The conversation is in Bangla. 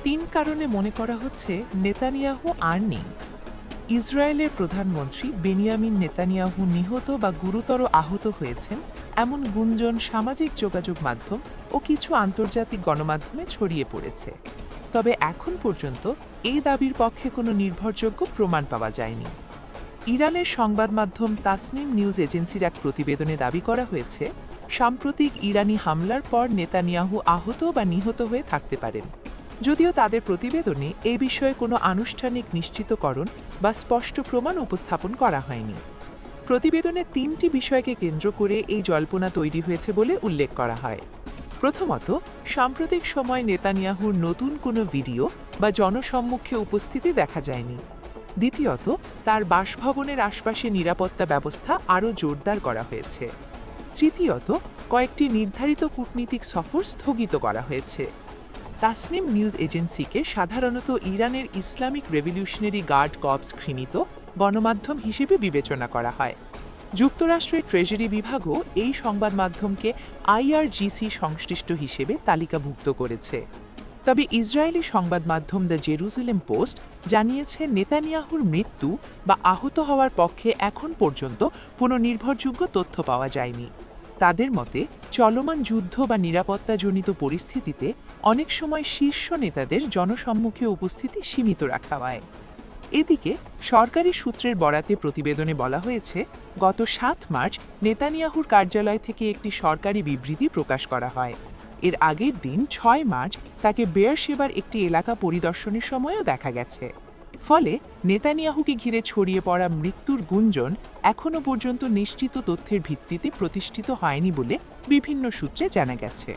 তিন কারণে মনে করা হচ্ছে নেতানিয়াহু আর নেই। ইসরায়েলের প্রধানমন্ত্রী বেনিয়ামিন নেতানিয়াহু নিহত বা গুরুতর আহত হয়েছেন এমন গুঞ্জন সামাজিক যোগাযোগ মাধ্যম ও কিছু আন্তর্জাতিক গণমাধ্যমে ছড়িয়ে পড়েছে। তবে এখন পর্যন্ত এই দাবির পক্ষে কোনো নির্ভরযোগ্য প্রমাণ পাওয়া যায়নি। ইরানের সংবাদ মাধ্যম তাসনিম নিউজ এজেন্সির এক প্রতিবেদনে দাবি করা হয়েছে, সাম্প্রতিক ইরানি হামলার পর নেতানিয়াহু আহত বা নিহত হয়ে থাকতে পারেন। যদিও তাদের প্রতিবেদনে এই বিষয়ে কোনো আনুষ্ঠানিক নিশ্চিতকরণ বা স্পষ্ট প্রমাণ উপস্থাপন করা হয়নি। প্রতিবেদনে তিনটি বিষয়কে কেন্দ্র করে এই জল্পনা তৈরি হয়েছে বলে উল্লেখ করা হয়। প্রথমত, সাম্প্রতিক সময় নেতানিয়াহুর নতুন কোনো ভিডিও বা জনসম্মুখে উপস্থিতি দেখা যায়নি। দ্বিতীয়ত, তার বাসভবনের আশপাশে নিরাপত্তা ব্যবস্থা আরও জোরদার করা হয়েছে। তৃতীয়ত, কয়েকটি নির্ধারিত কূটনীতিক সফর স্থগিত করা হয়েছে। তাসনিম নিউজ এজেন্সিকে সাধারণত ইরানের ইসলামিক রেভলিউশনারি গার্ড কর্পস ঘৃণিত গণমাধ্যম হিসেবে বিবেচনা করা হয়। যুক্তরাষ্ট্রের ট্রেজারি বিভাগও এই সংবাদ মাধ্যমকে আইআরজিসি সংশ্লিষ্ট হিসেবে তালিকাভুক্ত করেছে। তবে ইসরায়েলি সংবাদ মাধ্যম দ্য জেরুজালেম পোস্ট জানিয়েছে, নেতানিয়াহুর মৃত্যু বা আহত হওয়ার পক্ষে এখন পর্যন্ত কোনো নির্ভরযোগ্য তথ্য পাওয়া যায়নি। তাদের মতে, চলমান যুদ্ধ বা নিরাপত্তাজনিত পরিস্থিতিতে অনেক সময় শীর্ষ নেতাদের জনসম্মুখে উপস্থিতি সীমিত রাখা হয়। এদিকে সরকারি সূত্রের বরাতে প্রতিবেদনে বলা হয়েছে, গত ৭ মার্চ নেতানিয়াহুর কার্যালয় থেকে একটি সরকারি বিবৃতি প্রকাশ করা হয়। এর আগের দিন ৬ মার্চ তাকে বেয়ারশেবার একটি এলাকা পরিদর্শনের সময়ও দেখা গেছে। ফলে নেতানিয়াহুকে ঘিরে ছড়িয়ে পড়া মৃত্যুর গুঞ্জন এখনও পর্যন্ত নিশ্চিত তথ্যের ভিত্তিতে প্রতিষ্ঠিত হয়নি বলে বিভিন্ন সূত্রে জানা গেছে।